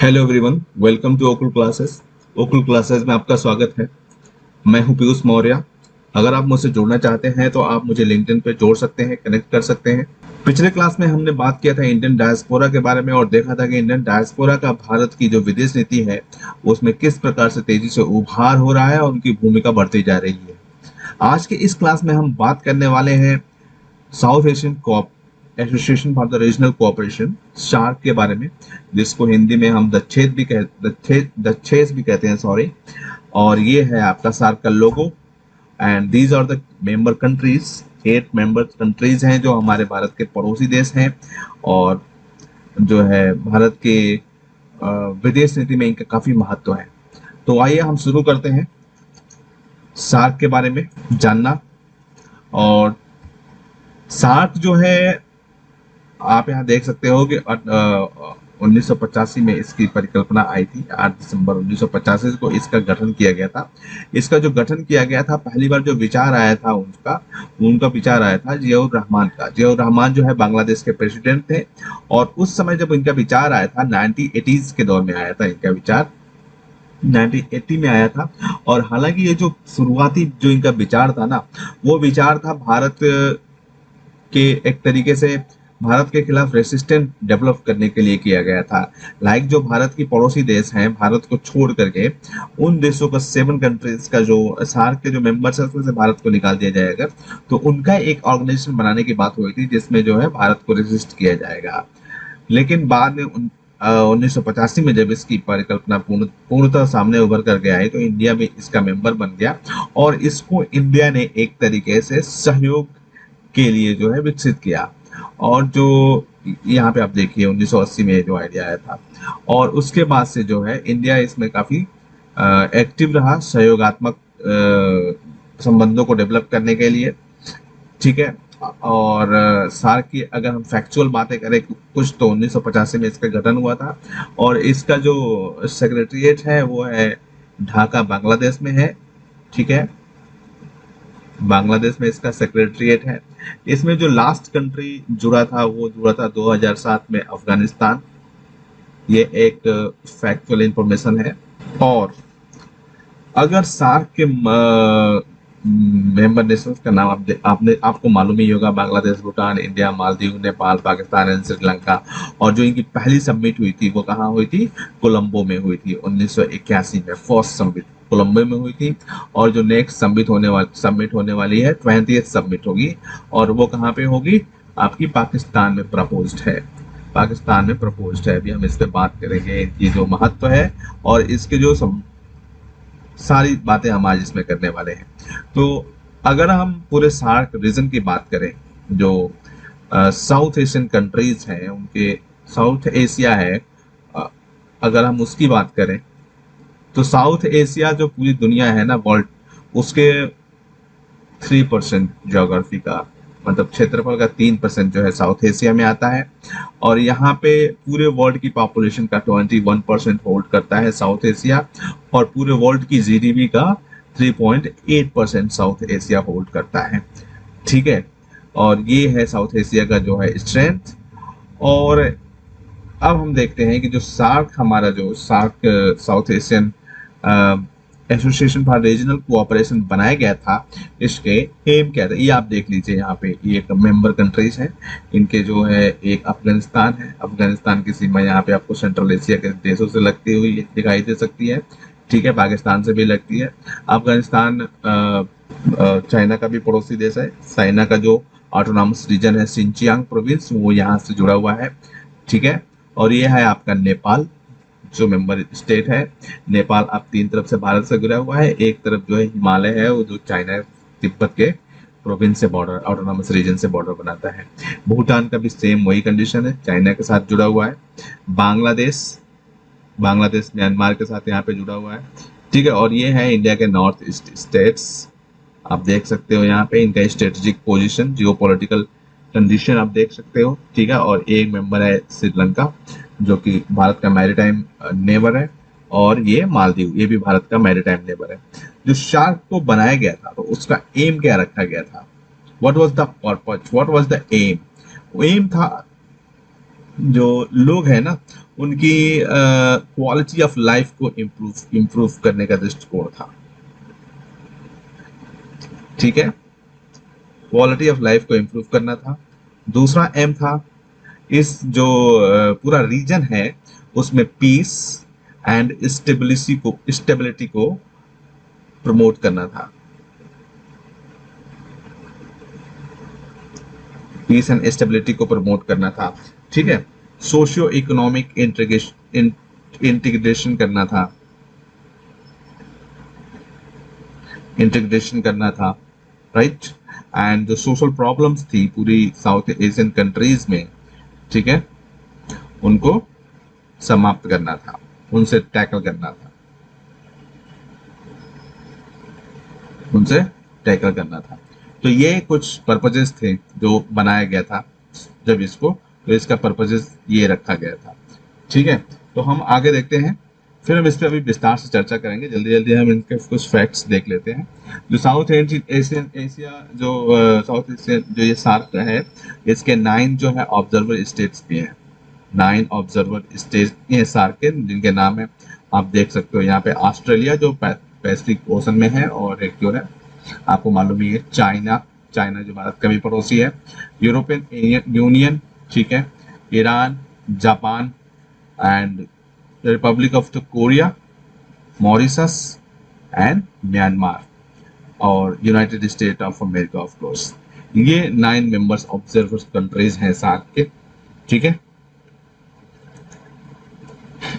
Hello everyone, welcome to Okul classes. Okul classes में आपका स्वागत है। मैं हूं पीयूष मौर्य। अगर आप मुझसे जुड़ना चाहते हैं तो आप मुझे लिंक्डइन पे जोड़ सकते हैं, कनेक्ट कर सकते हैं। पिछले क्लास में हमने बात किया था इंडियन डायस्पोरा के बारे में और देखा था कि इंडियन डायस्पोरा का भारत की जो विदेश नीति है उसमें किस प्रकार से तेजी से उभार हो रहा है और उनकी भूमिका बढ़ती जा रही है। आज के इस क्लास में हम बात करने वाले हैं South Asian coop association for the regional cooperation, SAARC के बारे में, जिसको हिंदी में हम दच्छेस भी कहते हैं, सॉरी। और ये है आपका सार्क का logo. And these are the member countries. 8 member countries हैं जो हमारे भारत के पड़ोसी देश हैं और जो है भारत के विदेश नीति में इनका काफी महत्व है। तो आइए हम शुरू करते हैं सार्क के बारे में जानना। और सार्क जो है, आप यहाँ देख सकते हो कि 1985 में इसकी परिकल्पना आई थी। 8 दिसंबर 1985 को इसका गठन किया गया था। इसका जो गठन किया गया था, पहली बार जो विचार आया था उनका विचार आया था जियाउर रहमान का। जियाउर रहमान जो है बांग्लादेश के प्रेसिडेंट थे और उस समय जब इनका विचार आया था 1980s के दौर में आया था इनका विचार, 1980 में आया था। और हालांकि ये जो शुरुआती जो इनका विचार था ना, वो विचार था भारत के एक तरीके से भारत के खिलाफ रेसिस्टेंट डेवलप करने के लिए किया गया था। लाइक जो भारत की पड़ोसी देश हैं, भारत को छोड़ करके उन देशों का 7 कंट्रीज का जो सार्क के जो मेंबर्स है उसमें से भारत को निकाल दिया जाएगा, तो उनका एक ऑर्गेनाइजेशन बनाने की बात हुई थी जिसमें जो है भारत को रेसिस्ट किया जाएगा। लेकिन बाद में 1985 में जब इसकी परिकल्पना पूर्णतः सामने उभर करके आई तो इंडिया भी इसका मेंबर बन गया और इसको इंडिया ने एक तरीके से सहयोग के लिए जो है विकसित किया। और जो यहाँ पे आप देखिए 1980 में जो आइडिया आया था और उसके बाद से जो है इंडिया इसमें काफी एक्टिव रहा सहयोगात्मक संबंधों को डेवलप करने के लिए। ठीक है। और सार्क की अगर हम फैक्चुअल बातें करें कुछ, तो 1985 में इसका गठन हुआ था और इसका जो सेक्रेटरीट है वो है ढाका, बांग्लादेश में है। ठीक है, बांग्लादेश में इसका सेक्रेटरीट है। इसमें जो लास्ट कंट्री जुड़ा था वो जुड़ा था 2007 में, अफगानिस्तान। ये एक फैक्चुअल इंफॉर्मेशन है। और अगर सार्क के मेंबर नेशंस का नाम आपको मालूम ही होगा, बांग्लादेश, भूटान, इंडिया, मालदीव, नेपाल, पाकिस्तान एंड श्रीलंका। और जो इनकी पहली समिट हुई थी वो कहाँ हुई थी? कोलंबो में हुई थी 1981 में। फर्स्ट समिट कोलंबो में हुई थी और जो नेक्स्ट समिट होने वाली है 20th समिट होगी और वो कहाँ पे होगी? आपकी पाकिस्तान में प्रपोज्ड है। पाकिस्तान में प्रपोज्ड है। अभी हम इस पे बात करेंगे, इनकी जो महत्व है और इसके जो सारी बातें हम आज इसमें करने वाले हैं। तो अगर हम पूरे सार्क रीजन की बात करें, जो साउथ एशियन कंट्रीज हैं उनके, साउथ एशिया है, अगर हम उसकी बात करें तो साउथ एशिया जो पूरी दुनिया है ना वर्ल्ड, उसके 3% ज्योग्राफी का मतलब क्षेत्रफल का 3% जो है साउथ एशिया में आता है। और यहाँ पे पूरे वर्ल्ड की पॉपुलेशन का 21% होल्ड करता है साउथ एशिया और पूरे वर्ल्ड की जीडीपी का 3.8% साउथ एशिया होल्ड करता है। ठीक है, और ये है साउथ एशिया का जो है स्ट्रेंथ। और अब हम देखते हैं कि जो सार्क, हमारा जो SAARC South Asian association for regional cooperation बनाया गया था, इसके एम क्या था ये आप देख लीजिए। यहाँ पे ये एक मेंबर कंट्रीज हैं, इनके जो है एक अफगानिस्तान है। अफगानिस्तान की सीमा यहाँ पे आपको सेंट्रल एशिया के देशों से लगती हुई दिखाई दे सकती है। ठीक है, पाकिस्तान से भी लगती है। अफगानिस्तान चाइना का भी पड़ोसी देश है। चाइना का जो ऑटोनॉमस रीजन है सिंचियांग प्रोविंस, वो यहाँ से जुड़ा हुआ है। ठीक है, और ये है आपका नेपाल जो मेंबर स्टेट है। नेपाल अब 3 तरफ से भारत से घिरा हुआ है। एक तरफ जो है हिमालय है, वो जो चाइना तिब्बत के प्रोविंस से बॉर्डर, ऑटोनॉमस रीजन से बॉर्डर बनाता है। भूटान का भी सेम वही कंडीशन है, चाइना के साथ जुड़ा हुआ है। बांग्लादेश म्यांमार के साथ यहाँ पे जुड़ा हुआ है। ठीक है, और ये है इंडिया के नॉर्थ ईस्ट स्टेट्स। आप देख सकते हो यहाँ पे इनका स्ट्रेटेजिक पोजीशन, जियोपॉलिटिकल कंडीशन आप देख सकते हो। ठीक है, और एक मेंबर है श्रीलंका जो कि भारत का मैरीटाइम नेबर है, और ये मालदीव, ये भी भारत का मैरीटाइम नेबर है। जो शार्क को बनाया गया था तो उसका एम क्या रखा गया था? What was the purpose, what was the aim? Aim था जो लोग है ना उनकी क्वालिटी ऑफ लाइफ को इम्प्रूव करने का दृष्टिकोण था। ठीक है, क्वालिटी ऑफ लाइफ को इम्प्रूव करना था। दूसरा एम था, इस जो पूरा रीजन है उसमें पीस एंड स्टेबिलिटी को प्रमोट करना था। पीस एंड स्टेबिलिटी को प्रमोट करना था। ठीक है, सोशियो इकोनॉमिक इंटीग्रेशन करना था, राइट। एंड जो सोशल प्रॉब्लम्स थी पूरी साउथ एशियन कंट्रीज में, ठीक है, उनको समाप्त करना था, उनसे टैकल करना था, तो ये कुछ पर्पजेस थे जो बनाया गया था जब इसको, तो इसका पर्पजेस ये रखा गया था। ठीक है, तो हम आगे देखते हैं, फिर हम इस पर अभी विस्तार से चर्चा करेंगे। जल्दी जल्दी हम इनके कुछ फैक्ट्स देख लेते हैं। जो साउथ एशियन जो ये सार्क है, इसके 9 जो है ऑब्जर्वर स्टेट्स भी हैं। 9 ऑब्जर्वर स्टेट्स ये सार्क के, जिनके नाम है आप देख सकते हो यहाँ पे। ऑस्ट्रेलिया जो पैसिफिक ओशन में है, और एक जो है आपको मालूम ही है चाइना जो भारत का भी पड़ोसी है। यूरोपियन यूनियन, ठीक है, Iran, Japan and Republic of Korea, Mauritius and Myanmar, और United States of America of course. ये 9 मेंबर्स ऑब्जर्वर कंट्रीज हैं सार्क के। ठीक है,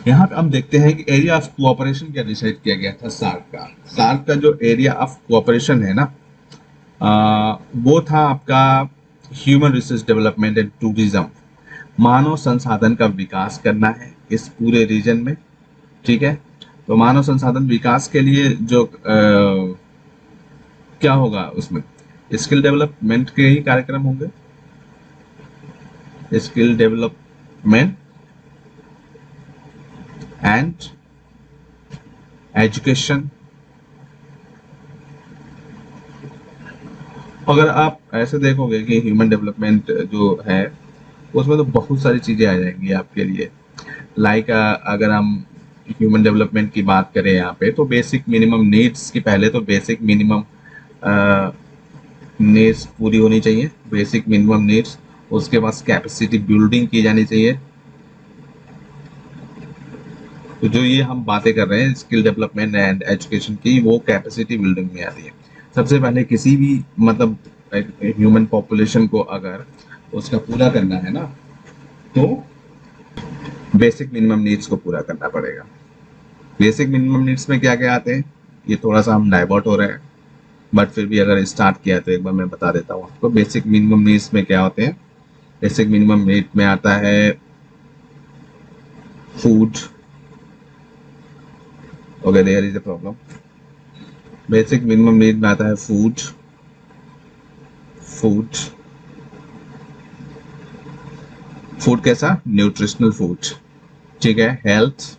यहाँ पे हम देखते हैं कि एरिया ऑफ कोऑपरेशन क्या डिसाइड किया गया था सार्क का जो एरिया ऑफ कोऑपरेशन है ना, वो था आपका human resource development and tourism. मानव संसाधन का विकास करना है इस पूरे रीजन में। ठीक है, तो मानव संसाधन विकास के लिए जो क्या होगा, उसमें स्किल डेवलपमेंट के ही कार्यक्रम होंगे। Skill development and education. अगर आप ऐसे देखोगे कि ह्यूमन डेवलपमेंट जो है उसमें तो बहुत सारी चीजें आ जाएंगी आपके लिए। लाइक अगर हम ह्यूमन डेवलपमेंट की बात करें यहाँ पे, तो बेसिक मिनिमम नीड्स की, पहले तो बेसिक मिनिमम नीड्स पूरी होनी चाहिए, बेसिक मिनिमम नीड्स। उसके बाद कैपेसिटी बिल्डिंग की जानी चाहिए। तो जो ये हम बातें कर रहे हैं स्किल डेवलपमेंट एंड एजुकेशन की, वो कैपेसिटी बिल्डिंग में आती है। सबसे पहले किसी भी मतलब ह्यूमन पॉपुलेशन को अगर उसका पूरा करना है ना, तो बेसिक मिनिमम नीड्स को पूरा करना पड़ेगा। बेसिक मिनिमम नीड्स में क्या क्या आते हैं, ये थोड़ा सा हम डाइवर्ट हो रहे हैं, बट फिर भी अगर स्टार्ट किया तो एक बार मैं बता देता हूँ आपको। बेसिक मिनिमम नीड्स में क्या होते हैं, बेसिक मिनिमम नीड में आता है food. Okay, there is a problem. Basic minimum need में आता है फूड कैसा, न्यूट्रिशनल फूड। ठीक है, हेल्थ,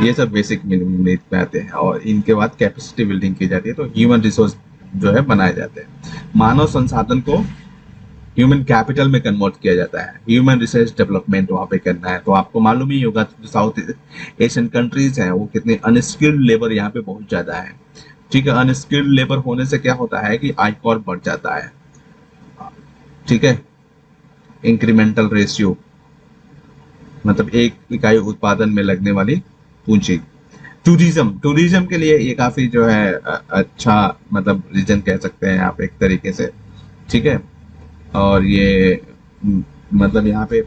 ये सब बेसिक मिनिमम नीड में आते हैं। और इनके बाद कैपेसिटी बिल्डिंग की जाती है, तो ह्यूमन रिसोर्स जो है बनाए जाते हैं। मानव संसाधन को ह्यूमन कैपिटल में कन्वर्ट किया जाता है, ह्यूमन रिसोर्स डेवलपमेंट वहां पे करना है। तो आपको मालूम ही होगा जो साउथ एशियन कंट्रीज हैं वो कितने अनस्किल्ड लेबर यहाँ पे बहुत ज्यादा है। ठीक है, अनस्किल्ड लेबर होने से क्या होता है कि आयकर बढ़ जाता है। ठीक है, इंक्रीमेंटल रेशियो, मतलब एक इकाई उत्पादन में लगने वाली पूंजी। टूरिज्म के लिए ये काफी जो है अच्छा मतलब रीजन कह सकते हैं आप एक तरीके से। ठीक है, और ये मतलब यहाँ पे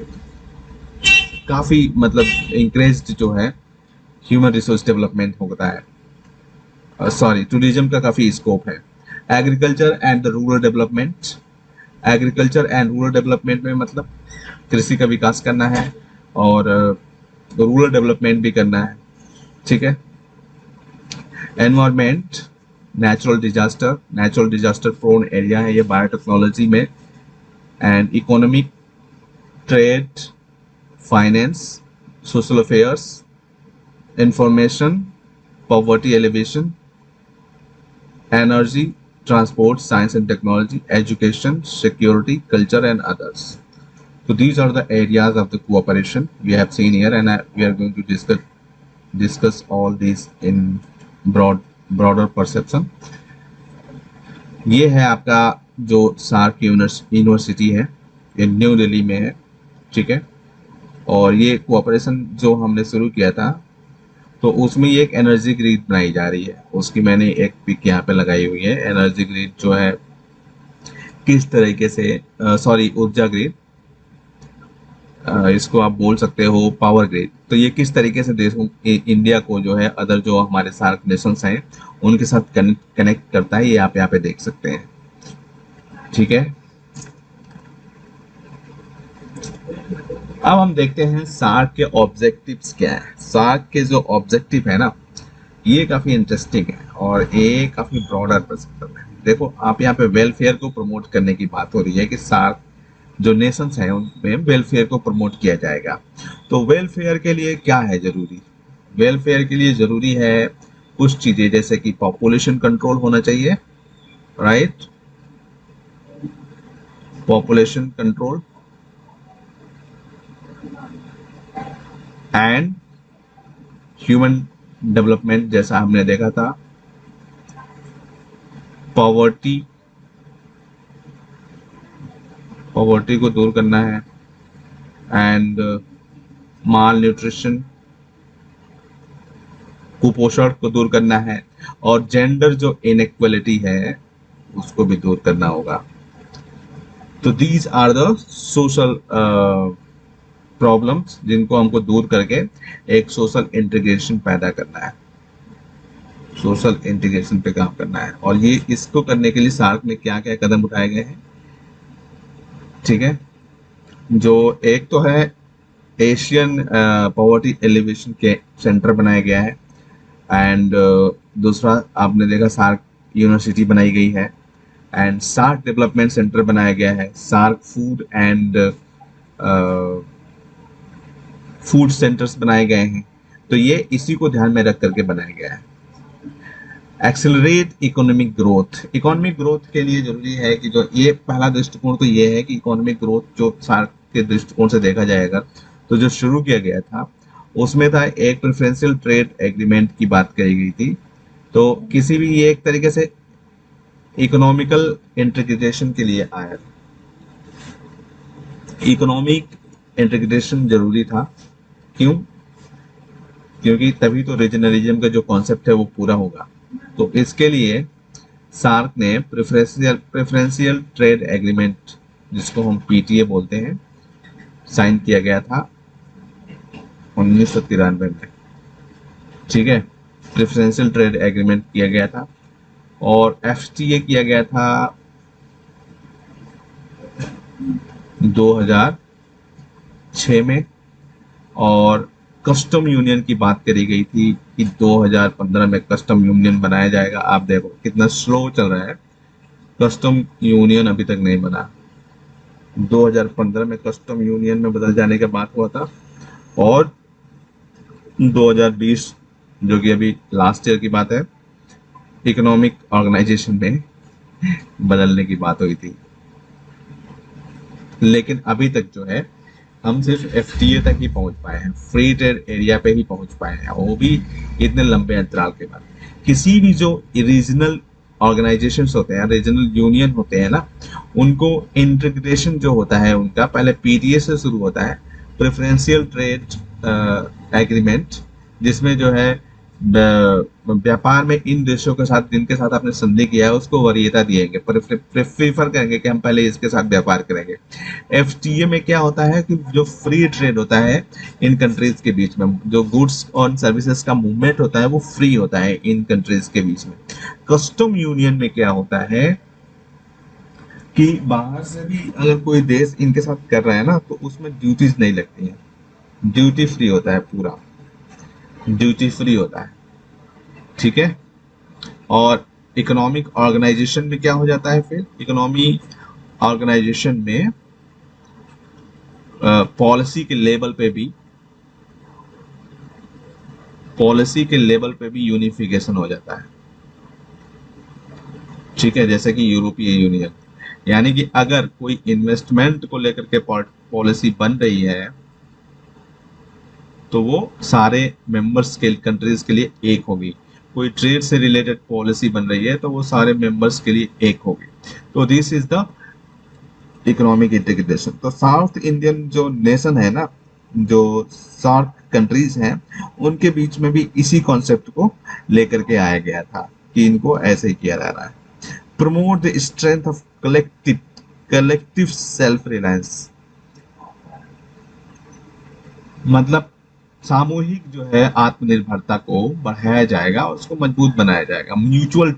काफी मतलब इंक्रेज्ड जो है ह्यूमन रिसोर्स डेवलपमेंट होता है। सॉरी, टूरिज्म का काफी स्कोप है। एग्रीकल्चर एंड रूरल डेवलपमेंट में मतलब कृषि का विकास करना है और रूरल डेवलपमेंट भी करना है। ठीक है, environment, natural disaster prone area है ये बायोटेक्नोलॉजी में, and economic, trade, finance, social affairs, information, poverty alleviation, energy, transport, science and technology, education, security, culture and others. So these are the areas of the cooperation we have seen here, and we are going to discuss all these in broader perception. ये है आपका जो SAARC university है, ये new Delhi में है, ठीक है। और ये कोऑपरेशन जो हमने शुरू किया था, तो उसमें ये एक एनर्जी ग्रिड बनाई जा रही है, उसकी मैंने एक पिक यहाँ पे लगाई हुई है। एनर्जी ग्रिड जो है किस तरीके से, सॉरी ऊर्जा ग्रिड, इसको आप बोल सकते हो पावर ग्रिड। तो ये किस तरीके से देशों इंडिया को जो है अदर जो हमारे सार्क नेशंस हैं उनके साथ कनेक्ट करता है, ये आप यहाँ पे देख सकते हैं, ठीक है। अब हम देखते हैं सार्क के ऑब्जेक्टिव्स क्या है। सार्क के जो ऑब्जेक्टिव है ना, ये काफी इंटरेस्टिंग है और ये काफी ब्रॉडर पर्सपेक्टिव है। देखो आप यहाँ पे वेलफेयर को प्रमोट करने की बात हो रही है कि सार्क जो नेशंस हैं उनमें वेलफेयर को प्रमोट किया जाएगा। तो वेलफेयर के लिए क्या है जरूरी? वेलफेयर के लिए जरूरी है कुछ चीजें, जैसे कि पॉपुलेशन कंट्रोल होना चाहिए, right, population control and human development, जैसा हमने देखा था, पॉवर्टी को दूर करना है, एंड माल न्यूट्रिशन, कुपोषण को दूर करना है, और जेंडर जो इनइक्वालिटी है उसको भी दूर करना होगा। तो these are the social problems जिनको हमको दूर करके एक सोशल इंटीग्रेशन पैदा करना है, सोशल इंटीग्रेशन पे काम करना है। और ये इसको करने के लिए सार्क में क्या क्या कदम उठाए गए हैं, ठीक है। जो एक तो है एशियन पॉवर्टी एलिवेशन के सेंटर बनाया गया है, एंड दूसरा आपने देखा सार्क यूनिवर्सिटी बनाई गई है, एंड सार्क डेवलपमेंट सेंटर बनाया गया है, SAARC food and food centres बनाए गए हैं। तो ये इसी को ध्यान में रख करके बनाया गया है। Accelerate economic growth, economic growth के लिए जरूरी है कि जो ये पहला दृष्टिकोण तो ये है कि इकोनॉमिक ग्रोथ जो सार्क के दृष्टिकोण से देखा जाएगा, तो जो शुरू किया गया था उसमें था एक प्रेफरेंशियल ट्रेड एग्रीमेंट की बात कही गई थी। तो किसी भी ये एक तरीके से इकोनॉमिकल इंटीग्रेशन के लिए आया था, इकोनॉमिक इंटीग्रेशन जरूरी था। क्यों? क्योंकि तभी तो रीजनलिज्म का जो कॉन्सेप्ट है वो पूरा होगा। तो इसके लिए सार्क ने प्रेफरेंशियल ट्रेड एग्रीमेंट, जिसको हम पीटीए बोलते हैं, साइन किया गया था 1993 में, ठीक है। प्रेफरेंशियल ट्रेड एग्रीमेंट किया गया था, और एफटीए किया गया था 2006 में, और कस्टम यूनियन की बात करी गई थी कि 2015 में कस्टम यूनियन बनाया जाएगा। आप देखो कितना स्लो चल रहा है, कस्टम यूनियन अभी तक नहीं बना। 2015 में कस्टम यूनियन में बदल जाने का बात हुआ था, और 2020 जो कि अभी लास्ट ईयर की बात है, इकोनॉमिक ऑर्गेनाइजेशन में बदलने की बात हुई थी। लेकिन अभी तक जो है हम सिर्फ एफटीए तक ही पहुंच पाए हैं, फ्री ट्रेड एरिया पे ही पहुंच पाए हैं, वो भी इतने लंबे अंतराल के बाद। किसी भी जो रीजनल ऑर्गेनाइजेशंस होते हैं, रीजनल यूनियन होते हैं ना, उनको इंटीग्रेशन जो होता है उनका पहले पीटीए से शुरू होता है, प्रेफरेंशियल ट्रेड एग्रीमेंट, जिसमें जो है व्यापार में इन देशों के साथ जिनके साथ आपने संधि किया है उसको वरीयता दिएंगे, प्रेफर करेंगे कि हम पहले इसके साथ व्यापार करेंगे। एफटीए में क्या होता है कि जो फ्री ट्रेड होता है इन कंट्रीज के बीच में, जो गुड्स और सर्विसेज का मूवमेंट होता है वो फ्री होता है इन कंट्रीज के बीच में। कस्टम यूनियन में क्या होता है कि बाहर से भी अगर कोई देश इनके साथ कर रहा है ना, तो उसमें ड्यूटीज नहीं लगती हैं, ड्यूटी फ्री होता है, पूरा ड्यूटी फ्री होता है, ठीक है। और इकोनॉमिक ऑर्गेनाइजेशन में क्या हो जाता है फिर, इकोनॉमिक ऑर्गेनाइजेशन में पॉलिसी के लेवल पे भी यूनिफिकेशन हो जाता है, ठीक है। जैसे कि यूरोपीय यूनियन, यानी कि अगर कोई इन्वेस्टमेंट को लेकर के पॉलिसी बन रही है तो वो सारे मेंबर्स के कंट्रीज के लिए एक होगी। कोई ट्रेड से रिलेटेड पॉलिसी बन रही है तो वो सारे मेंबर्स के लिए एक होगी। तो this is the economic integration. तो साउथ इंडियन जो नेशन है ना, जो सार्क कंट्रीज हैं, उनके बीच में भी इसी कॉन्सेप्ट को लेकर के आया गया था कि इनको ऐसे ही किया जा रहा है। Promote the strength of collective self reliance, मतलब सामूहिक जो है आत्मनिर्भरता को बढ़ाया जाएगा और उसको मजबूत बनाया जाएगा। म्यूचुअल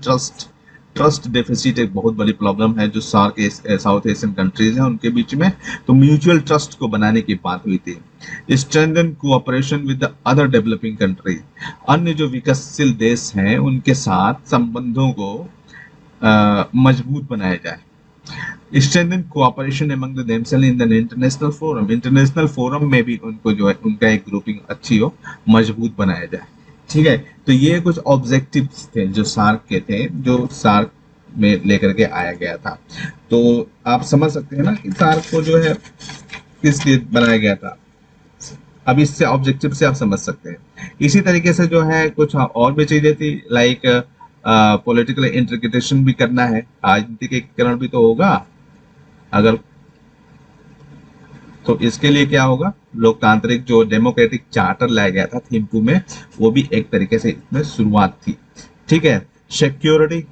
ट्रस्ट डेफिसिट एक बहुत बड़ी प्रॉब्लम है जो साउथ एशियन कंट्रीज हैं उनके बीच में। तो म्यूचुअल ट्रस्ट को बनाने की बात हुई थी। Strengthen cooperation with the other developing country, अन्य जो विकासशील देश हैं उनके साथ संबंधों को मजबूत बनाया जाए। Strengthen cooperation among the themselves in the international forum, international forum में भी उनको जो है उनका एक ग्रुपिंग अच्छी हो, मजबूत बनाया जाए। ठीक है, तो ये कुछ ऑब्जेक्टिव्स थे जो सार्क के थे, जो सार्क में लेकर के आया गया था। तो आप समझ सकते हैं ना कि सार्क को जो है किस लिए बनाया गया था। अब इससे ऑब्जेक्टिव से आप समझ सकते हैं। इसी तरीके से जो है कुछ और भी चीजें थी, लाइक पॉलिटिकल इंटीग्रेशन भी करना है, राजनीतिक एकीकरण भी तो होगा। अगर तो इसके लिए क्या होगा, लोकतांत्रिक जो डेमोक्रेटिक चार्टर लाया गया था थिम्पू में, वो भी एक तरीके से इसमें शुरुआत थी। ठीक है, security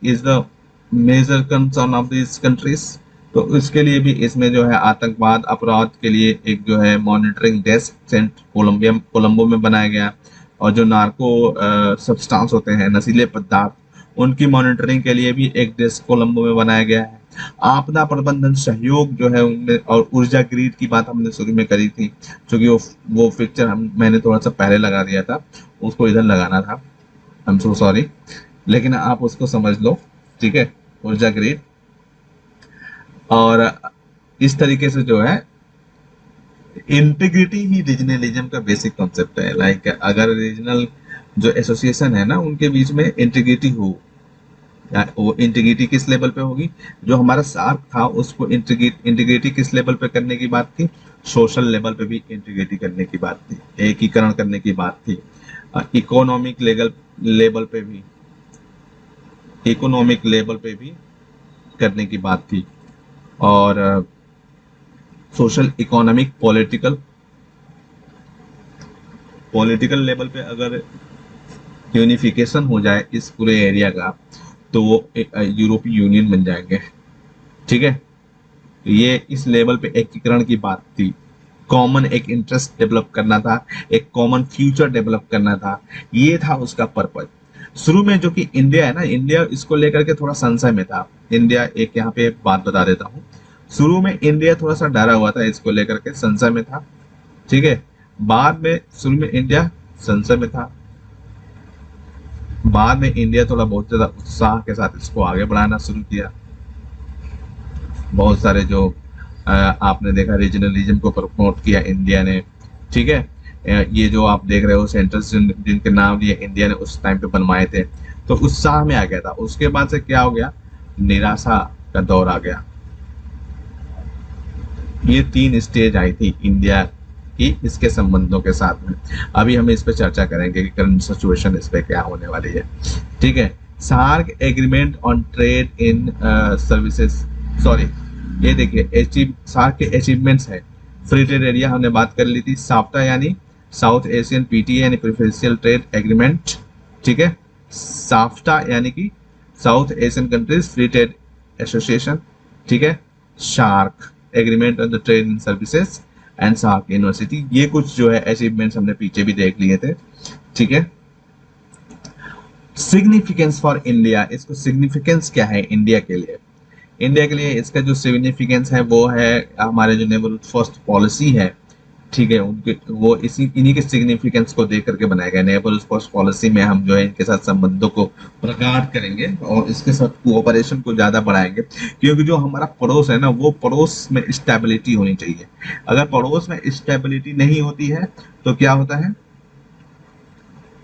is the major concern of this countries. तो इसके लिए भी इसमें जो है आतंकवाद अपराध के लिए एक जो है मॉनिटरिंग डेस्क सेंट कोलंबो में बनाया गया, और जो नार्को सब्सटेंस होते हैं, नशीले पदार्थ, उनकी मॉनिटरिंग के लिए भी एक डेस्क कोलंबो में बनाया गया है। आपदा प्रबंधन सहयोग जो है उनमें, और ऊर्जा ग्रिड की बात हमने शुरू में करी थी, क्योंकि वो पिक्चर मैंने थोड़ा सा पहले लगा दिया था, उसको इधर लगाना था, आई एम सो सॉरी, लेकिन आप उसको समझ लो। ठीक है, ऊर्जा ग्रिड। और इस तरीके से जो है इंटीग्रिटी ही रीजनलिज्म का बेसिक कॉन्सेप्ट है। लाइक अगर रीजनल जो एसोसिएशन है ना उनके बीच में इंटीग्रिटी हो, वो इंटीग्रिटी किस लेवल पे होगी, जो हमारा सार्क था उसको इंटीग्रिटी किस लेवल पे करने की बात थी, सोशल लेवल पे भी इंटीग्रिटी करने की बात थी, एकीकरण करने की बात थी। इकोनॉमिक लेवल पे भी करने की बात थी। और सोशल इकोनॉमिक पॉलिटिकल लेवल पे अगर यूनिफिकेशन हो जाए इस पूरे एरिया का, तो वो यूरोपीय यूनियन बन जाएंगे। ठीक है, ये इस लेवल पे एकीकरण की बात थी। कॉमन एक इंटरेस्ट डेवलप करना था, एक कॉमन फ्यूचर डेवलप करना था, ये था उसका पर्पज। शुरू में जो कि इंडिया है ना, इंडिया इसको लेकर के थोड़ा संशय में था। इंडिया, एक यहाँ पे बात बता देता हूँ, शुरू में इंडिया थोड़ा सा डरा हुआ था, इसको लेकर के संशय में था। ठीक है, बाद में शुरू में इंडिया संशय में था, बाद में इंडिया थोड़ा बहुत ज्यादा उत्साह के साथ इसको आगे बढ़ाना शुरू किया। बहुत सारे जो आपने देखा रीजनलिज्म को प्रमोट किया इंडिया ने। ठीक है, ये जो आप देख रहे हो सेंटर्स जिनके नाम लिए इंडिया ने उस टाइम पे बनवाए थे, तो उत्साह में आ गया था। उसके बाद से क्या हो गया, निराशा का दौर आ गया। ये 3 स्टेज आई थी इंडिया की इसके संबंधों के साथ में। अभी हम इस पे चर्चा करेंगे कि करंट सिचुएशन इस पे क्या होने वाली है। ठीक है, SAARC agreement on trade in services, sorry ये देखिए सार्क के अचीवमेंट्स है। फ्री ट्रेड एरिया हमने बात कर ली थी, साफ्टा यानी साउथ एशियन पीटीए यानी प्रेफरेंशियल ट्रेड एग्रीमेंट। ठीक है, साफ्टा यानी कि South Asian countries free trade association. ठीक है, SAARC agreement on the trade in services and SAARC university, ये कुछ जो है अचीवमेंट्स हमने पीछे भी देख लिए थे। ठीक है, सिग्निफिकेंस फॉर इंडिया, इसको सिग्निफिकेंस क्या है इंडिया के लिए, इंडिया के लिए इसका जो सिग्निफिकेंस है वो है हमारे जो नेबरहुड फर्स्ट पॉलिसी है। ठीक है, उनके वो इन्हीं के सिग्निफिकेंस को देख करके बनाया गया। नेबरहुड फर्स्ट पॉलिसी में हम जो है इनके साथ संबंधों को प्रगाढ़ करेंगे और इसके साथ कोऑपरेशन को ज्यादा बढ़ाएंगे, क्योंकि जो हमारा पड़ोस है ना, वो पड़ोस में स्टेबिलिटी होनी चाहिए। अगर पड़ोस में स्टेबिलिटी नहीं होती है तो क्या होता है,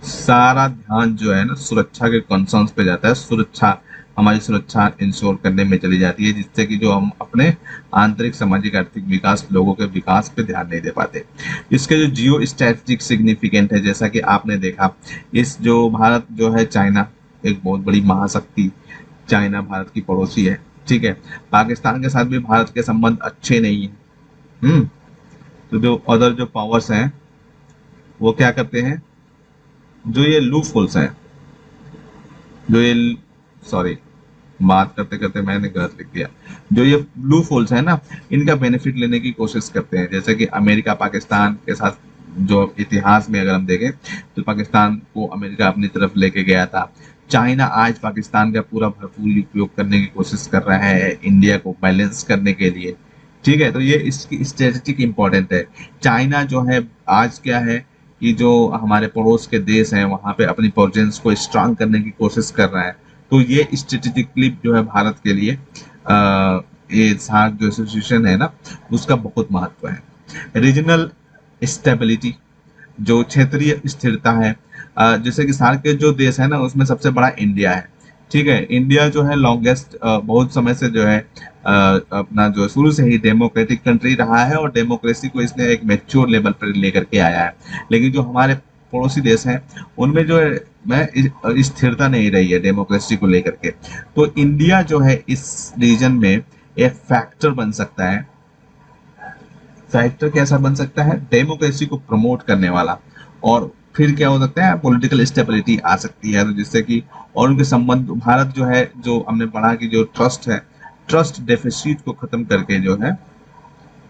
सारा ध्यान जो है ना सुरक्षा के कंसर्न्स पे जाता है, सुरक्षा हमारी सुरक्षा इंश्योर करने में चली जाती है, जिससे कि जो हम अपने आंतरिक सामाजिक आर्थिक विकास, लोगों के विकास पे ध्यान नहीं दे पाते। इसके जो जियो स्ट्रेटेजिक सिग्निफिकेंट है, जैसा कि आपने देखा, इस जो भारत जो है, चाइना एक बहुत बड़ी महाशक्ति, चाइना भारत की पड़ोसी है, ठीक है। पाकिस्तान के साथ भी भारत के संबंध अच्छे नहीं है। तो जो अदर जो पावर्स हैं वो क्या करते हैं, जो ये लूप होल्स हैं, जो ये, सॉरी, बात करते करते मैंने गलत लिख दिया, जो ये ब्लू होल्स है ना, इनका बेनिफिट लेने की कोशिश करते हैं। जैसे कि अमेरिका पाकिस्तान के साथ जो इतिहास में अगर हम देखें तो पाकिस्तान को अमेरिका अपनी तरफ लेके गया था। चाइना आज पाकिस्तान का पूरा भरपूर उपयोग करने की कोशिश कर रहा है इंडिया को बैलेंस करने के लिए, ठीक है। तो ये इसकी स्ट्रेटेजिक इंपॉर्टेंट है। चाइना जो है आज क्या है कि जो हमारे पड़ोस के देश हैं वहां पे अपनी प्रेजेंस को स्ट्रांग करने की कोशिश कर रहा है। तो ये स्ट्रेटेजिकली जो है भारत के लिए ये सार्क जो एसोसिएशन है ना, उसका बहुत महत्व है। रीजनल स्टेबिलिटी, जो क्षेत्रीय स्थिरता है, जैसे कि सार्क के जो देश है ना, उसमें सबसे बड़ा इंडिया है, ठीक है। इंडिया जो है लॉन्गेस्ट बहुत समय से जो है अपना जो शुरू से ही डेमोक्रेटिक कंट्री रहा है, और डेमोक्रेसी को इसने एक मैच्योर लेवल पर लेकर के आया है। लेकिन जो हमारे पड़ोसी देश हैं उनमें जो है मैं स्थिरता नहीं रही है डेमोक्रेसी को लेकर के। तो इंडिया जो है इस रीजन में एक फैक्टर बन सकता है। फैक्टर कैसा बन सकता है, डेमोक्रेसी को प्रमोट करने वाला। और फिर क्या हो सकता है, पॉलिटिकल स्टेबिलिटी आ सकती है, तो जिससे कि और उनके संबंध, भारत जो है, जो हमने पढ़ा कि जो ट्रस्ट है, ट्रस्ट डेफिसिट को खत्म करके जो है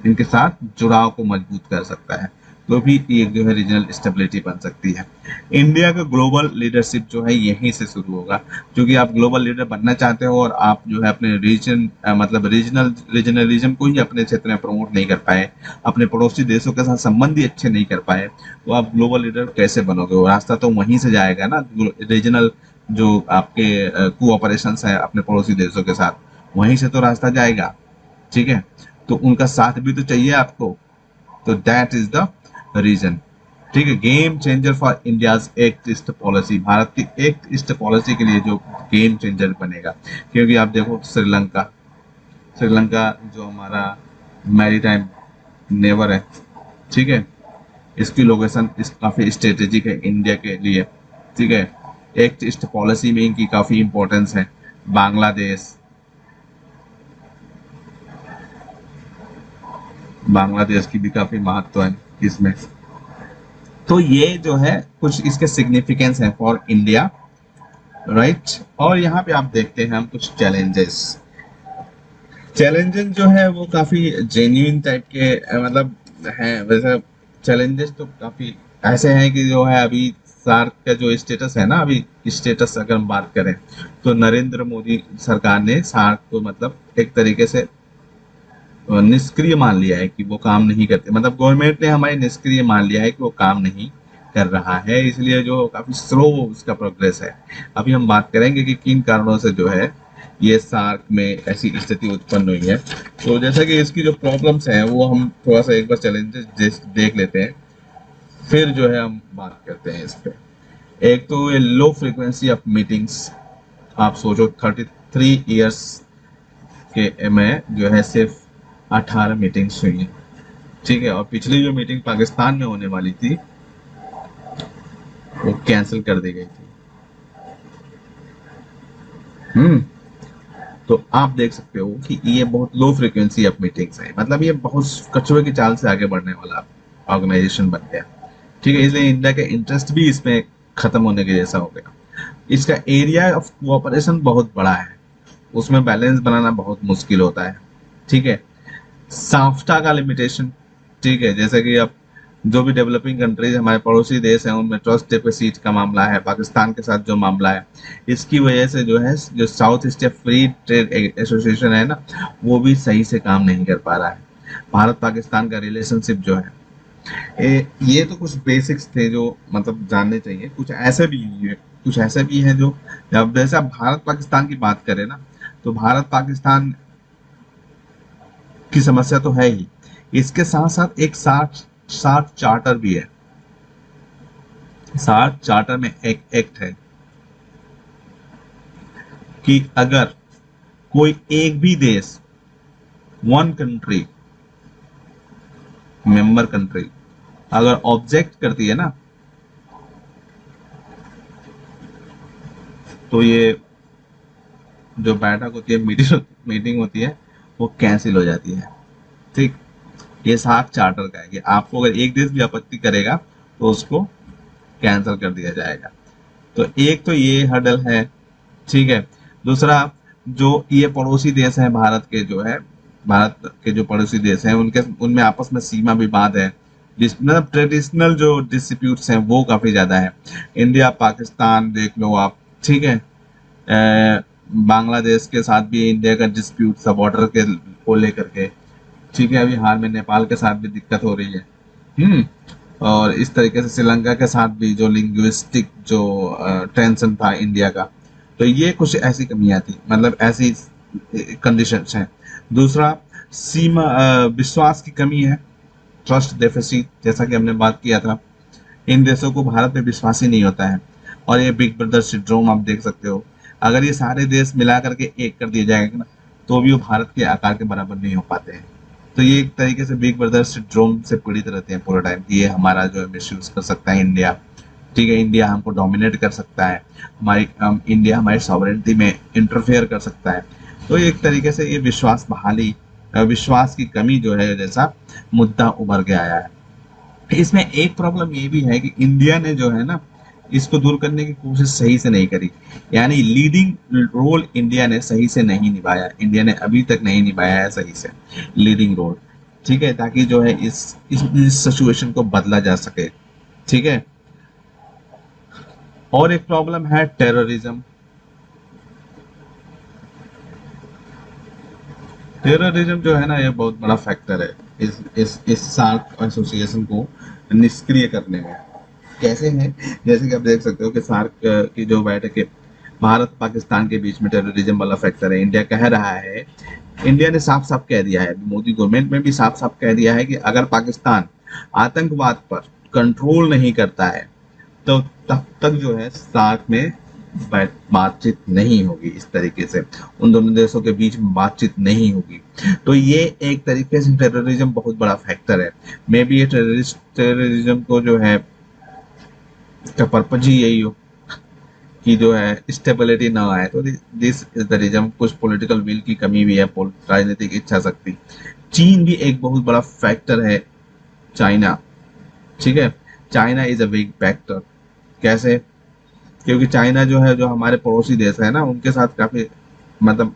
इनके साथ जुड़ाव को मजबूत कर सकता है। तो भी एक जो है रीजनल स्टेबिलिटी बन सकती है। इंडिया का ग्लोबल लीडरशिप जो है यहीं से शुरू होगा, क्योंकि आप ग्लोबल लीडर बनना चाहते हो और आप जो है अपने रीजन मतलब रीजनलिज्म को ही अपने क्षेत्र में प्रमोट नहीं कर पाए, अपने पड़ोसी देशों के साथ संबंध ही अच्छे नहीं कर पाए, तो आप ग्लोबल लीडर कैसे बनोगे? वो रास्ता तो वहीं से जाएगा ना, रीजनल जो आपके कोऑपरेशंस है अपने पड़ोसी देशों के साथ, वहीं से तो रास्ता जाएगा, ठीक है। तो उनका साथ भी तो चाहिए आपको। तो दैट इज द रीजन, ठीक है। Game changer for India's act east policy, Bharat की एक्ट ईस्ट पॉलिसी के लिए जो गेम चेंजर बनेगा, क्योंकि आप देखो श्रीलंका जो हमारा मैरीटाइम नेबर है, ठीक है, इसकी लोकेशन काफी स्ट्रेटेजिक है इंडिया के लिए, ठीक है। एक्ट ईस्ट पॉलिसी में इनकी काफी इंपॉर्टेंस है। बांग्लादेश की भी काफी महत्व है इसमें। तो ये जो है कुछ इसके सिग्निफिकेंस है फॉर इंडिया, राइट। और यहाँ पे आप देखते हैं हम कुछ चैलेंजेस जो है वो काफी जेन्युइन टाइप के मतलब हैं। वैसे चैलेंजेस तो काफी ऐसे हैं कि जो है अभी सार्क का जो स्टेटस है ना, अभी स्टेटस अगर हम बात करें तो नरेंद्र मोदी सरकार ने सार्क को मतलब एक तरीके से निष्क्रिय मान लिया है कि वो काम नहीं करते, मतलब गवर्नमेंट ने हमारी निष्क्रिय मान लिया है कि वो काम नहीं कर रहा है, इसलिए जो काफी स्लो उसका प्रोग्रेस है। अभी हम बात करेंगे कि किन कारणों से जो है ये सार्क में ऐसी स्थिति उत्पन्न हुई है। तो जैसा कि इसकी जो प्रॉब्लम्स हैं वो हम थोड़ा सा एक बार चैलेंजेस देख लेते हैं, फिर जो है हम बात करते हैं इस पे। एक तो ये लो फ्रीक्वेंसी ऑफ मीटिंग्स, आप सोचो 33 ईयर्स के में जो है सिर्फ 18 मीटिंग्स हुई हैं, ठीक है। और पिछली जो मीटिंग पाकिस्तान में होने वाली थी वो कैंसिल कर दी गई थी। तो आप देख सकते हो कि ये बहुत लो फ्रीक्वेंसी ऑफ मीटिंग्स है, मतलब ये बहुत कछुए की चाल से आगे बढ़ने वाला ऑर्गेनाइजेशन बन गया, ठीक है। इसलिए इंडिया का इंटरेस्ट भी इसमें खत्म होने के जैसा हो गया। इसका एरिया ऑफ कोऑपरेशन बहुत बड़ा है, उसमें बैलेंस बनाना बहुत मुश्किल होता है, ठीक है। साफ्टा का लिमिटेशन, ठीक है, जैसे कि अब जो भी डेवलपिंग कंट्रीज हमारे पड़ोसी देश हैं उनमें ट्रस्ट डेफिसिट का मामला है, पाकिस्तान के साथ जो मामला है, इसकी वजह से जो है जो south Asia free trade association है ना, वो भी सही से काम नहीं कर पा रहा है। भारत पाकिस्तान का रिलेशनशिप जो है ये तो कुछ बेसिक्स थे जो मतलब जानने चाहिए। कुछ ऐसे भी हैं जो, जब जैसे आप भारत पाकिस्तान की बात करें ना, तो भारत पाकिस्तान की समस्या तो है ही, इसके साथ साथ एक साठ चार्टर भी है। 60 चार्टर में एक एक्ट है कि अगर कोई एक भी देश, वन कंट्री, मेंबर कंट्री अगर ऑब्जेक्ट करती है ना, तो ये जो बैठक होती है, मीटिंग होती है, वो कैंसिल हो जाती है। ठीक, ये सार्क चार्टर का है कि आपको अगर एक देश भी आपत्ति करेगा तो उसको कैंसिल कर दिया जाएगा। तो एक तो ये हर्डल है, ठीक है। दूसरा, जो ये पड़ोसी देश है भारत के, जो है भारत के जो पड़ोसी देश हैं, उनके उनमें आपस में सीमा विवाद है, मतलब ट्रेडिशनल जो डिस्प्यूट्स हैं वो काफी ज्यादा है। इंडिया पाकिस्तान देख लो आप, ठीक है। बांग्लादेश के साथ भी इंडिया का डिस्प्यूट था बॉर्डर के को लेकर के, ठीक है। अभी हाल में नेपाल के साथ भी दिक्कत हो रही है। और इस तरीके से श्रीलंका के साथ भी जो लिंग्विस्टिक जो टेंशन था इंडिया का, तो ये कुछ ऐसी कमियां थी, मतलब ऐसी कंडीशंस हैं। दूसरा, सीमा विश्वास की कमी है, ट्रस्ट डेफिसिट, जैसा कि हमने बात किया था। इन देशों को भारत में विश्वास ही नहीं होता है, और ये बिग ब्रदर सिंड्रोम आप देख सकते हो। अगर ये सारे देश मिला करके एक कर दिए जाएंगे ना, तो भी वो भारत के आकार के बराबर नहीं हो पाते हैं। तो ये एक तरीके से बिग ब्रदर सिंड्रोम से पीड़ित रहते हैं पूरा टाइम कि ये हमारा जो है मिस यूज कर सकता है इंडिया, ठीक है। इंडिया हमको डोमिनेट कर सकता है, इंडिया हमारी सॉवरेनिटी में इंटरफेयर कर सकता है। तो एक तरीके से ये विश्वास बहाली, विश्वास की कमी जो है जैसा मुद्दा उभर के आया है। इसमें एक प्रॉब्लम ये भी है कि इंडिया ने जो है ना, इसको दूर करने की कोशिश सही से नहीं करी, यानी लीडिंग रोल इंडिया ने सही से नहीं निभाया, इंडिया ने अभी तक नहीं निभाया है सही से लीडिंग रोल, ठीक है, ताकि जो है इस सिचुएशन को बदला जा सके, ठीक है। और एक प्रॉब्लम है टेररिज्म। टेररिज्म जो है ना, ये बहुत बड़ा फैक्टर है इस सार्क एसोसिएशन को निष्क्रिय करने में। कैसे है, जैसे कि आप देख सकते हो कि सार्क की जो बैठक है, भारत पाकिस्तान के बीच में टेररिज्म वाला फैक्टर है। इंडिया कह रहा है, इंडिया ने साफ साफ कह दिया है, मोदी गवर्नमेंट में भी साफ साफ कह दिया है कि अगर पाकिस्तान आतंकवाद पर कंट्रोल नहीं करता है तो तब तक जो है सार्क में बातचीत नहीं होगी। इस तरीके से उन दोनों देशों के बीच में बातचीत नहीं होगी। तो ये एक तरीके से टेररिज्म बहुत बड़ा फैक्टर है। मे बी ये टेररिज्म को जो है का पर्पज ही यही हो कि जो है स्टेबिलिटी ना आए। तो दिस इज द रीजन। कुछ पॉलिटिकल विल की कमी भी है, राजनीतिक इच्छा शक्ति। चीन भी एक बहुत बड़ा फैक्टर है, चाइना, ठीक है। China is a big factor. कैसे? क्योंकि चाइना जो है, जो हमारे पड़ोसी देश है ना, उनके साथ काफी मतलब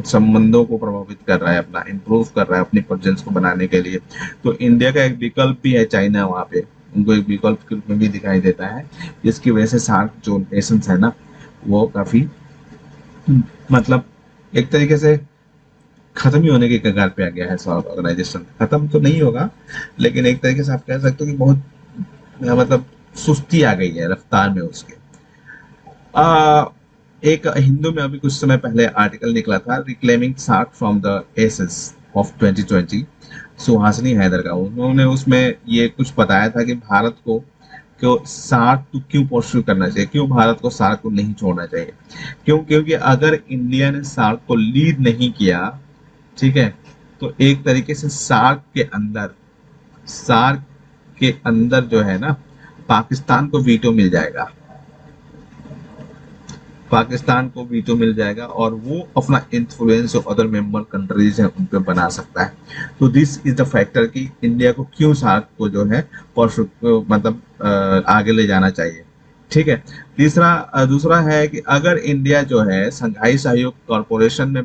संबंधों को प्रभावित कर रहा है, अपना इम्प्रूव कर रहा है अपनी प्रेजेंस को बनाने के लिए। तो इंडिया का एक विकल्प भी है चाइना, वहाँ पे उनको एक विकल्प के रूप में भी दिखाई देता है, जिसकी वजह से सार्क जो नेशंस है ना, वो काफी मतलब एक तरीके से खत्म ही होने के कगार पे आ गया है। सार्क ऑर्गेनाइजेशन खत्म तो नहीं होगा, लेकिन एक तरीके से आप कह सकते हो कि बहुत मतलब सुस्ती आ गई है रफ्तार में उसके। एक हिंदू में अभी कुछ समय पहले आर्टिकल निकला था, reclaiming SAARC from the ashes of 2020, Suhasini Haidar का। उन्होंने उसमें ये कुछ बताया था कि भारत को क्यों सार्क को क्यों परस्यू करना चाहिए, क्यों भारत को सार्क को नहीं छोड़ना चाहिए। क्यों? क्योंकि अगर इंडिया ने सार्क को लीड नहीं किया, ठीक है, तो एक तरीके से सार्क के अंदर जो है ना, पाकिस्तान को वीटो मिल जाएगा, पाकिस्तान को वीटो मिल जाएगा, और वो अपना इन्फ्लुएंस जो अदर मेंबर कंट्रीज हैं उन पे बना सकता है। तो दिस इज द फैक्टर कि इंडिया को क्यों सार्क को जो है मतलब आगे ले जाना चाहिए, ठीक है। दूसरा है कि अगर इंडिया जो है संघाई सहयोग कॉरपोरेशन में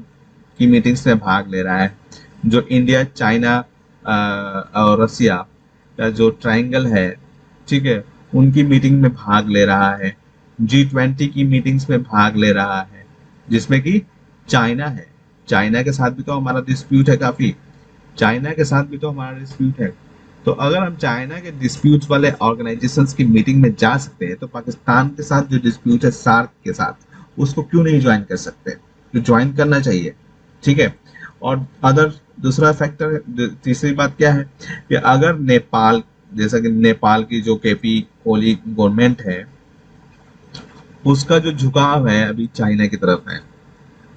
की मीटिंग्स में भाग ले रहा है, जो इंडिया, चाइना और रसिया का जो ट्रायंगल है, ठीक है, उनकी मीटिंग में भाग ले रहा है, G20 की मीटिंग्स में भाग ले रहा है, जिसमें कि चाइना है। चाइना के साथ भी तो हमारा डिस्प्यूट है काफी, चाइना के साथ भी तो हमारा डिस्प्यूट है। तो अगर हम चाइना के डिस्प्यूट वाले ऑर्गेनाइजेशंस की मीटिंग में जा सकते हैं, तो पाकिस्तान के साथ जो डिस्प्यूट है सार्क के साथ, उसको क्यों नहीं ज्वाइन कर सकते? तो ज्वाइन करना चाहिए, ठीक है। और दूसरा फैक्टर, तीसरी बात क्या है कि अगर नेपाल, जैसा कि नेपाल की जो केपी ओली गवर्नमेंट है, उसका जो झुकाव है अभी चाइना की तरफ है,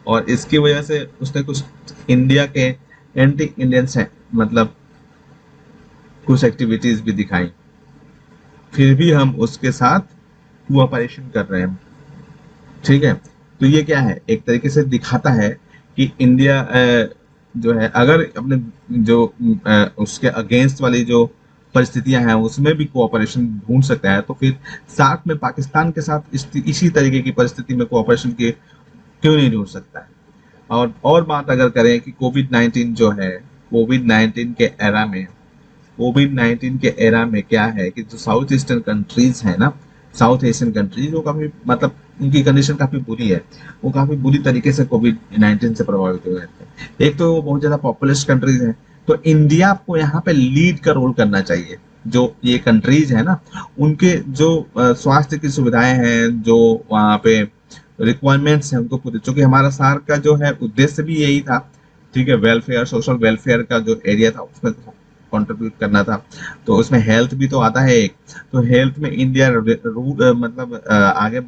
और इसकी वजह से उसने कुछ इंडिया के एंटी इंडियंस है, मतलब कुछ एक्टिविटीज भी दिखाई, फिर भी हम उसके साथ कोऑपरेशन कर रहे हैं। ठीक है, तो ये क्या है, एक तरीके से दिखाता है कि इंडिया जो है अगर अपने जो उसके अगेंस्ट वाली जो परिस्थितियां हैं उसमें भी कोऑपरेशन ढूंढ सकता है, तो फिर साथ में पाकिस्तान के साथ इसी तरीके की परिस्थिति में कोऑपरेशन के क्यों नहीं ढूंढ सकता है। और बात अगर करें कि कोविड 19 जो है, कोविड 19 के एरा में, कोविड 19 के एरा में क्या है कि जो साउथ ईस्टर्न कंट्रीज है ना, साउथ एशियन कंट्रीज, वो काफी मतलब उनकी कंडीशन काफी बुरी है, वो काफी बुरी तरीके से कोविड 19 से प्रभावित हुए थे। एक तो वो बहुत ज्यादा पॉपुलस कंट्रीज है, तो इंडिया को यहाँ पे लीड का रोल करना चाहिए। जो ये कंट्रीज है ना, उनके जो स्वास्थ्य की सुविधाएं हैं, जो वहाँ पे रिक्वायरमेंट्स हैं, उनको पूरे, चूंकि हमारा सार्क का जो है उद्देश्य भी यही था, ठीक है, वेलफेयर, सोशल वेलफेयर का जो एरिया था उसमें कंट्रीब्यूट करना था, तो उसमें हेल्थ भी तो आता है एक, तो हेल्थ में इंडिया मतलब आगे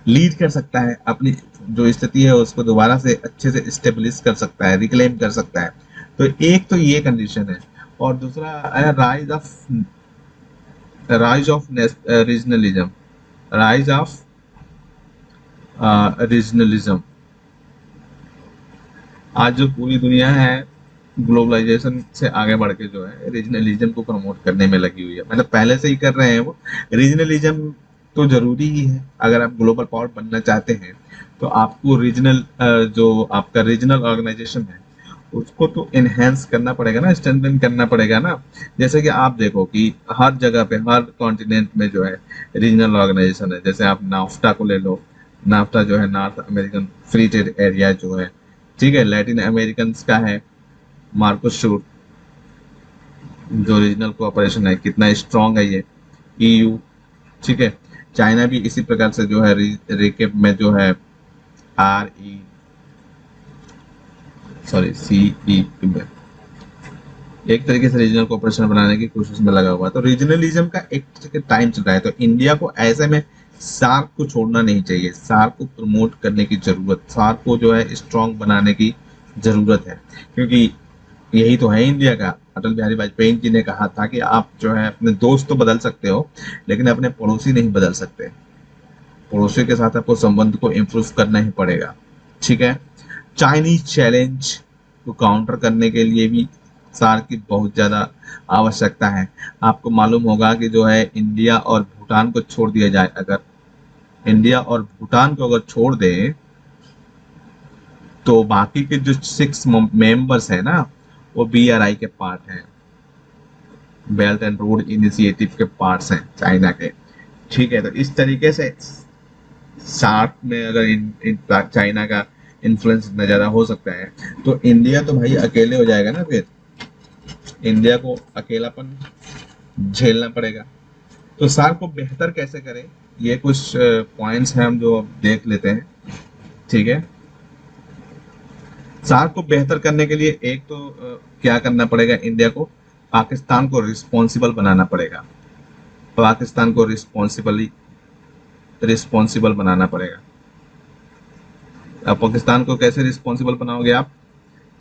लीड कर सकता है, अपनी जो स्थिति है उसको दोबारा से अच्छे से स्टेब्लिश कर सकता है, रिक्लेम कर सकता है। तो एक तो ये कंडीशन है, और दूसरा है rise of regionalism, rise of regionalism. आज जो पूरी दुनिया है ग्लोबलाइजेशन से आगे बढ़ के जो है रीजनलिज्म को प्रमोट करने में लगी हुई है, मतलब पहले से ही कर रहे हैं वो। रीजनलिज्म तो जरूरी ही है, अगर आप ग्लोबल पावर बनना चाहते हैं तो आपको रीजनल जो आपका रीजनल ऑर्गेनाइजेशन है उसको तो एनहेंस करना पड़ेगा ना, स्ट्रेंथन करना पड़ेगा ना। जैसे कि आप देखो कि हर जगह पे, हर कॉन्टिनेंट में जो है रीजनल ऑर्गेनाइजेशन है। जैसे आप नाफ्टा को ले लो, नाफ्टा जो है north American free trade area जो है, ठीक है, लैटिन अमेरिकन का है मार्कोसूर, जो रीजनल कोऑपरेशन है, कितना स्ट्रांग है ये। ईयू, ठीक है, चाइना भी इसी प्रकार से जो है रिकेप में जो है आर ई सॉरी सी ई में एक तरीके से रीजनल कोऑपरेशन बनाने की कोशिश में लगा हुआ है। तो रीजनलिज्म का एक टाइम चल रहा है, तो इंडिया को ऐसे में सार्क को छोड़ना नहीं चाहिए, सार्क को प्रमोट करने की जरूरत, सार्क को जो है स्ट्रांग बनाने की जरूरत है, क्योंकि यही तो है इंडिया का। अटल बिहारी वाजपेयी जी ने कहा था कि आप जो है अपने दोस्त तो बदल सकते हो लेकिन अपने पड़ोसी नहीं बदल सकते, पड़ोसी के साथ आपको संबंध को इम्प्रूव करना ही पड़ेगा। ठीक है, चाइनीज चैलेंज को काउंटर करने के लिए भी सार्क की बहुत ज्यादा आवश्यकता है। आपको मालूम होगा कि जो है इंडिया और भूटान को छोड़ दिया जाए, अगर इंडिया और भूटान को अगर छोड़ दें तो बाकी के जो 6 मेंबर्स है ना, वो BRI के पार्ट हैं, बेल्ट एंड रोड इनिशिएटिव के पार्ट्स हैं चाइना के। ठीक है, तो इस तरीके से सार्क में अगर चाइना का इन्फ्लुएंस इतना ज्यादा हो सकता है तो इंडिया तो भाई अकेले हो जाएगा ना, फिर इंडिया को अकेलापन झेलना पड़ेगा। तो सार्क को बेहतर कैसे करें, ये कुछ पॉइंट्स हैं हम जो देख लेते हैं। ठीक है, सार्क को बेहतर करने के लिए एक तो क्या करना पड़ेगा, इंडिया को पाकिस्तान को रिस्पॉन्सिबल बनाना पड़ेगा, पाकिस्तान को रिस्पॉन्सिबल बनाना पड़ेगा। अब पाकिस्तान को कैसे रिस्पॉन्सिबल बनाओगे आप,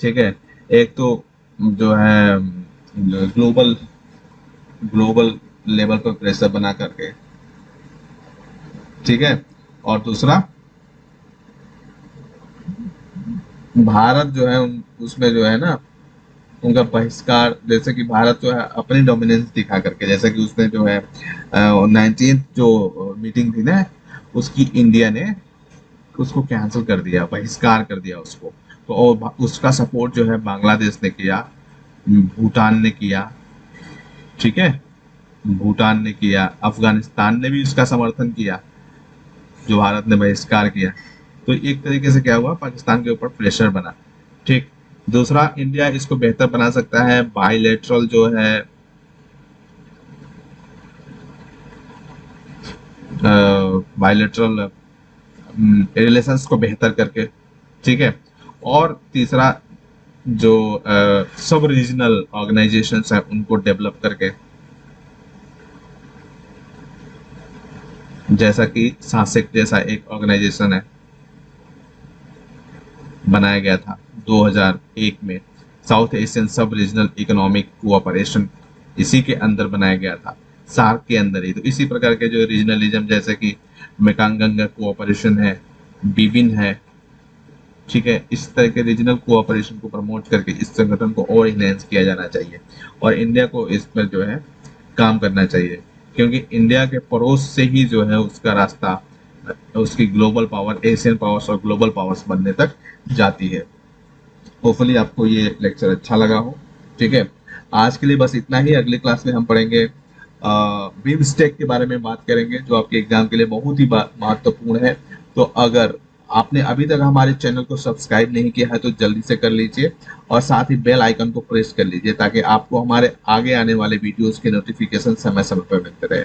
ठीक है, एक तो जो है ग्लोबल ग्लोबल लेवल पर प्रेशर बना करके, ठीक है, और दूसरा भारत जो है उसमें जो है ना उनका बहिष्कार, जैसे कि भारत जो है अपनी डोमिनेंस दिखा करके, जैसे कि उसने जो है 19th जो मीटिंग थी ना उसकी इंडिया ने उसको कैंसिल कर दिया, बहिष्कार कर दिया उसको। तो और उसका सपोर्ट जो है बांग्लादेश ने किया, भूटान ने किया, ठीक है, भूटान ने किया, अफगानिस्तान ने भी उसका समर्थन किया जो भारत ने बहिष्कार किया। तो एक तरीके से क्या हुआ, पाकिस्तान के ऊपर प्रेशर बना। ठीक, दूसरा इंडिया इसको बेहतर बना सकता है बायलैटरल जो है बायलैटरल रिलेशंस को बेहतर करके, ठीक है, और तीसरा जो सब रीजनल ऑर्गेनाइजेशंस हैं उनको डेवलप करके। जैसा कि सासेक जैसा एक ऑर्गेनाइजेशन है, बनाया गया था 2001 में, साउथ एशियन सब रीजनल इकोनॉमिक कोऑपरेशन, इसी के अंदर बनाया गया था, सार्क के अंदर ही। तो इसी प्रकार के जो रीजनलिज्म जैसे कि मेकांगंगा कोऑपरेशन है, बिबिन है, ठीक है, इस तरह के रीजनल कोऑपरेशन को प्रमोट करके इस संगठन को और इनहेंस किया जाना चाहिए और इंडिया को इस पर जो है काम करना चाहिए, क्योंकि इंडिया के पड़ोस से ही जो है उसका रास्ता उसकी ग्लोबल पावर, एशियन पावर्स और ग्लोबल पावर्स बनने तक जाती है। होपफुली आपको ये लेक्चर अच्छा लगा हो। ठीक है, आज के लिए बस इतना ही। अगली क्लास में हम पढ़ेंगे बीम स्टेक के बारे में बात करेंगे, जो आपके एग्जाम के लिए बहुत ही महत्वपूर्ण है। तो अगर आपने अभी तक हमारे चैनल को सब्सक्राइब नहीं किया है तो जल्दी से कर लीजिए और साथ ही बेल आइकन को प्रेस कर लीजिए ताकि आपको हमारे आगे आने वाले वीडियोस के नोटिफिकेशन समय समय पर मिलते रहे।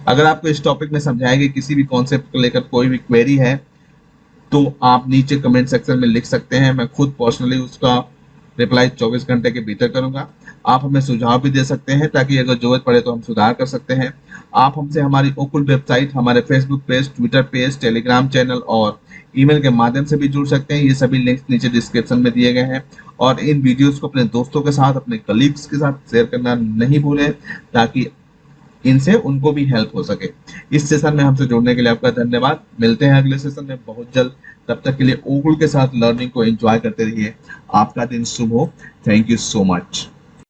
अगर आपको इस टॉपिक में समझाए गए किसी भी कॉन्सेप्ट को लेकर कोई भी क्वेरी है तो आप नीचे कमेंट सेक्शन में लिख सकते हैं, मैं खुद पर्सनली उसका रिप्लाई 24 घंटे के भीतर करूंगा। आप हमें सुझाव भी दे सकते हैं ताकि अगर जरूरत पड़े तो हम सुधार कर सकते हैं। आप हमसे हमारी ओकुल वेबसाइट, हमारे Facebook page, Twitter page, Telegram channel और ईमेल के माध्यम से भी जुड़ सकते हैं। ये सभी लिंक्स नीचे डिस्क्रिप्शन में दिए गए हैं और इन वीडियोस को अपने दोस्तों के साथ, अपने कलीग्स के साथ शेयर करना नहीं भूलें ताकि इनसे उनको भी हेल्प हो सके। इस सेशन में हमसे जुड़ने के लिए आपका धन्यवाद। मिलते हैं अगले सेशन में बहुत जल्द। तब तक के लिए ओकुल के साथ लर्निंग को एंजॉय करते रहिए। आपका दिन शुभ हो। Thank you so much.